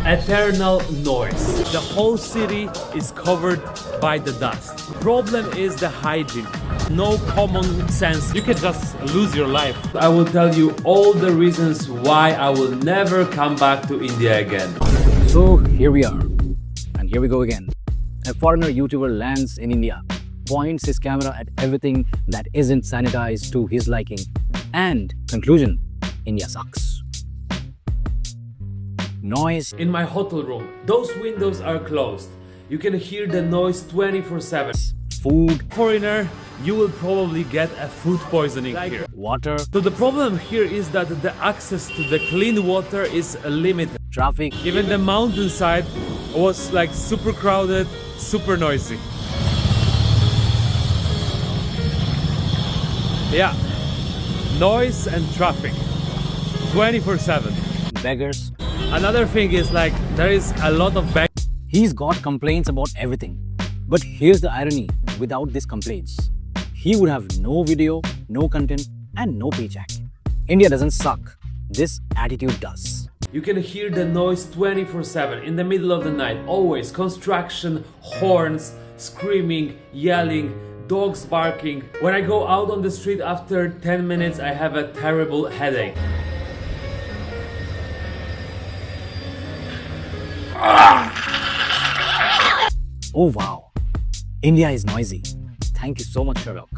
eternal noise. The whole city is covered by the dust. Problem is the hygiene. No common sense. You can just lose your life. I will tell you all the reasons why I will never come back to India again. So here we are, and here we go again. A foreigner YouTuber lands in India, points his camera at everything that isn't sanitized to his liking, and conclusion, India sucks. Noise. In my hotel room, those windows are closed. You can hear the noise 24/7. Food. Foreigner, you will probably get a food poisoning here. Water. So the problem here is that the access to the clean water is limited. Traffic. Even the mountainside was like super crowded, super noisy. Yeah, noise and traffic, 24/7. Beggars. Another thing is like there is a lot of beggars. He's got complaints about everything. But here's the irony, without these complaints, he would have no video, no content, and no paycheck. India doesn't suck. This attitude does. You can hear the noise 24/7 in the middle of the night. Always construction, horns, screaming, yelling, dogs barking. When I go out on the street after 10 minutes, I have a terrible headache. Oh wow, India is noisy. Thank you so much, Sherlock.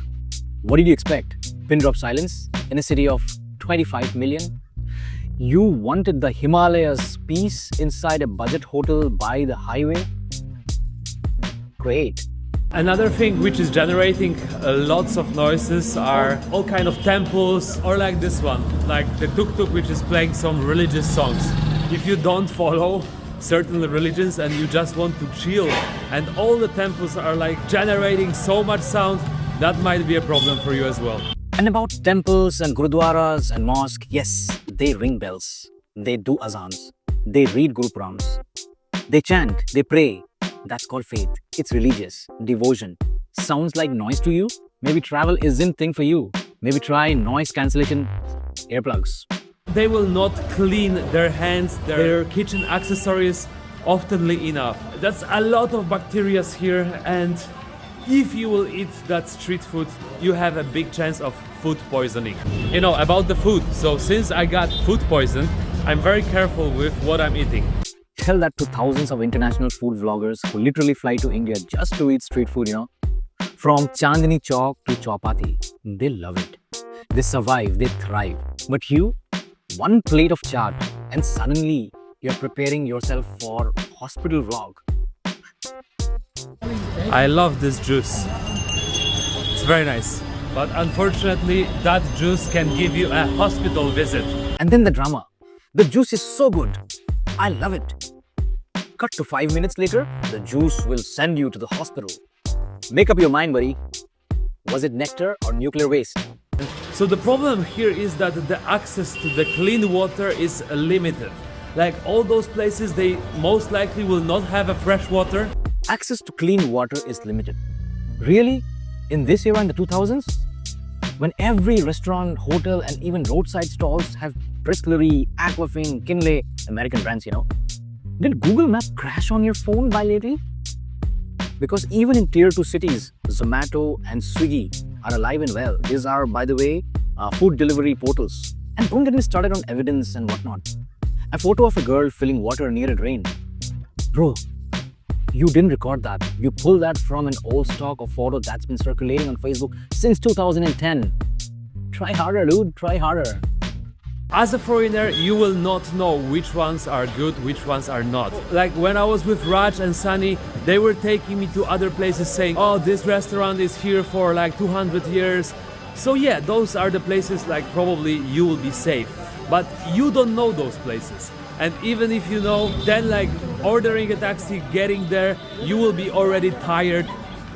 What did you expect? Pin drop silence in a city of 25 million? You wanted the Himalayas peace inside a budget hotel by the highway? Great. Another thing which is generating lots of noises are all kind of temples, or like this one, like the tuk-tuk which is playing some religious songs. If you don't follow certain religions and you just want to chill and all the temples are like generating so much sound, that might be a problem for you as well. And about temples and gurudwaras and mosques, yes, they ring bells, they do azans, they read Guru Purans, they chant, they pray. That's called faith. It's religious, devotion. Sounds like noise to you? Maybe travel isn't thing for you. Maybe try noise cancellation earplugs. They will not clean their hands, their kitchen accessories oftenly enough. That's a lot of bacteria here, and if you will eat that street food, you have a big chance of food poisoning. You know, about the food, so since I got food poisoned, I'm very careful with what I'm eating. Tell that to thousands of international food vloggers who literally fly to India just to eat street food, From Chandni Chowk to Chowpatty, they love it. They survive, they thrive. But you, one plate of chaat and suddenly you're preparing yourself for hospital vlog. I love this juice. It's very nice. But unfortunately, that juice can give you a hospital visit. And then the drama. The juice is so good. I love it. Cut to 5 minutes later, the juice will send you to the hospital. Make up your mind, buddy. Was it nectar or nuclear waste? So the problem here is that the access to the clean water is limited. Like all those places, they most likely will not have a fresh water. Access to clean water is limited. Really? In this era, in the 2000s? When every restaurant, hotel and even roadside stalls have Bristlary, Aquafin, Kinley, American brands, Did Google Map crash on your phone by lately? Because even in tier 2 cities, Zomato and Swiggy are alive and well. These are, by the way, food delivery portals. And don't get me started on evidence and whatnot. A photo of a girl filling water near a drain. Bro, you didn't record that. You pulled that from an old stock of photo that's been circulating on Facebook since 2010. Try harder, dude. Try harder. As a foreigner, you will not know which ones are good, which ones are not. Like when I was with Raj and Sunny, they were taking me to other places saying, oh, this restaurant is here for like 200 years. So yeah, those are the places like probably you will be safe. But you don't know those places. And even if you know, then like ordering a taxi, getting there, you will be already tired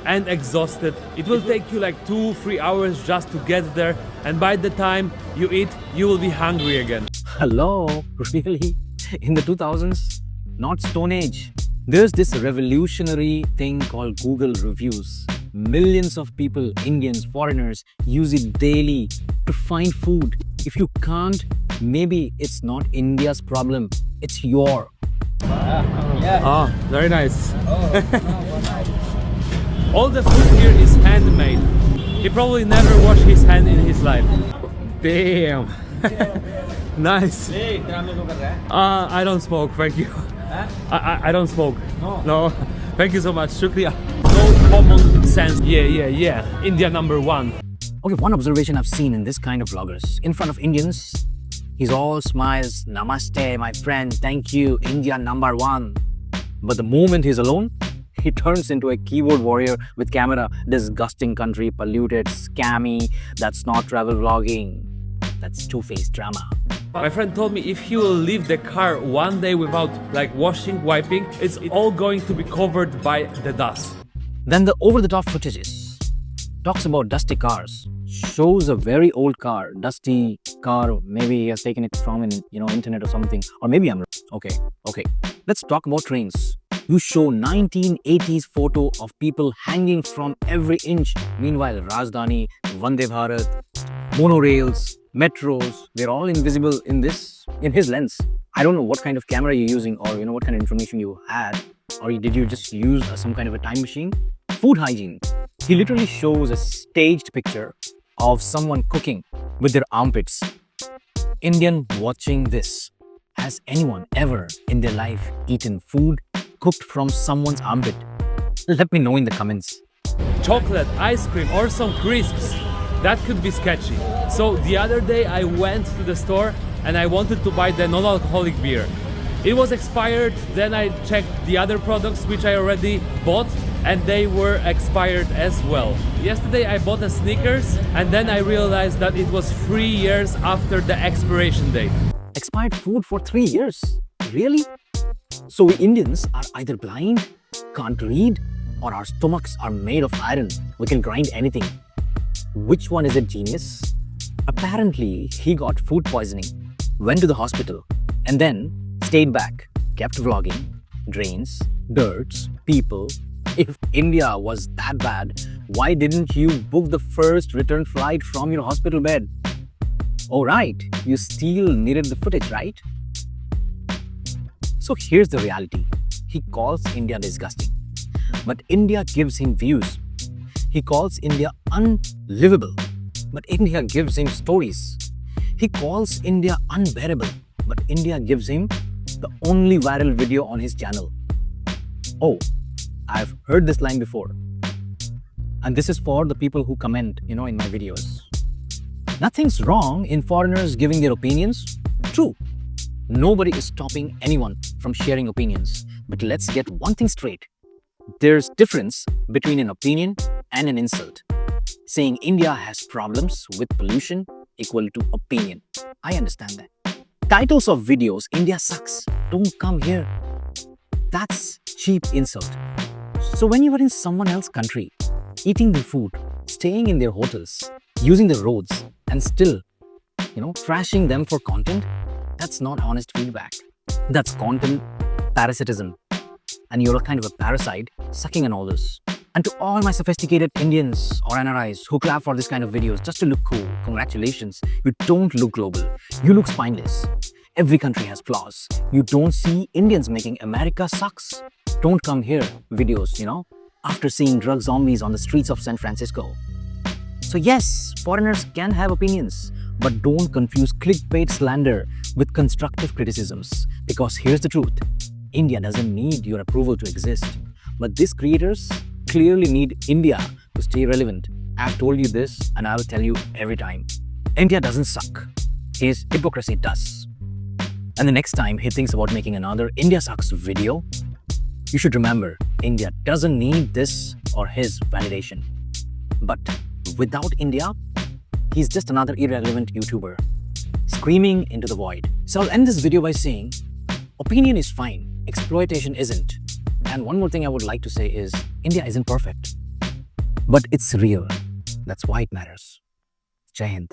and exhausted. It will take you like 2-3 hours just to get there, and by the time you eat, you will be hungry again. Hello? Really? In the 2000s? Not Stone Age. There's this revolutionary thing called Google Reviews. Millions of people, Indians, foreigners, use it daily to find food. If you can't, maybe it's not India's problem, it's your. Oh, very nice. All the food here is handmade. He probably never washed his hand in his life. Damn. Nice. I don't smoke, thank you. I don't smoke. No. Thank you so much. Shukriya. No common sense. Yeah. India #1. Okay, one observation I've seen in this kind of vloggers, in front of Indians, he's all smiles, namaste, my friend, thank you, India #1. But the moment he's alone, he turns into a keyboard warrior with camera. Disgusting country, polluted, scammy. That's not travel vlogging. That's two-faced drama. My friend told me if he will leave the car one day without like washing, wiping, it's all going to be covered by the dust. Then the over-the-top footages talks about dusty cars. Shows a very old car, dusty car. Maybe he has taken it from internet or something. Or maybe I'm okay. Let's talk about trains. You show 1980s photo of people hanging from every inch. Meanwhile, Rajdhani, Vande Bharat, monorails, metros, they're all invisible in his lens. I don't know what kind of camera you're using or what kind of information you had. Or did you just use some kind of a time machine? Food hygiene. He literally shows a staged picture of someone cooking with their armpits. Indian watching this. Has anyone ever in their life eaten food cooked from someone's armpit? Let me know in the comments. Chocolate, ice cream, or some crisps. That could be sketchy. So the other day I went to the store and I wanted to buy the non-alcoholic beer. It was expired, then I checked the other products which I already bought and they were expired as well. Yesterday I bought a Snickers and then I realized that it was 3 years after the expiration date. Expired food for 3 years? Really? So we Indians are either blind, can't read, or our stomachs are made of iron. We can grind anything. Which one is a genius? Apparently, he got food poisoning, went to the hospital, and then stayed back, kept vlogging, drains, dirts, people. If India was that bad, why didn't you book the first return flight from your hospital bed? Oh right, you still needed the footage, right? So here's the reality. He calls India disgusting, but India gives him views. He calls India unlivable, but India gives him stories. He calls India unbearable, but India gives him the only viral video on his channel. Oh, I've heard this line before. And this is for the people who comment, in my videos. Nothing's wrong in foreigners giving their opinions. True. Nobody is stopping anyone from sharing opinions. But let's get one thing straight. There's difference between an opinion and an insult. Saying India has problems with pollution equal to opinion. I understand that. Titles of videos, India sucks, don't come here. That's cheap insult. So when you are in someone else's country, eating their food, staying in their hotels, using the roads, and still, trashing them for content, that's not honest feedback. That's content parasitism. And you're a kind of a parasite sucking on all this. And to all my sophisticated Indians or NRIs who clap for this kind of videos just to look cool, congratulations. You don't look global. You look spineless. Every country has flaws. You don't see Indians making America sucks. Don't come here videos, after seeing drug zombies on the streets of San Francisco. So yes, foreigners can have opinions, but don't confuse clickbait slander with constructive criticisms. Because here's the truth. India doesn't need your approval to exist. But these creators clearly need India to stay relevant. I've told you this and I'll tell you every time. India doesn't suck. His hypocrisy does. And the next time he thinks about making another India sucks video, you should remember India doesn't need this or his validation. But without India, he's just another irrelevant YouTuber screaming into the void. So I'll end this video by saying, opinion is fine, exploitation isn't. And one more thing I would like to say is, India isn't perfect, but it's real. That's why it matters. Jai Hind.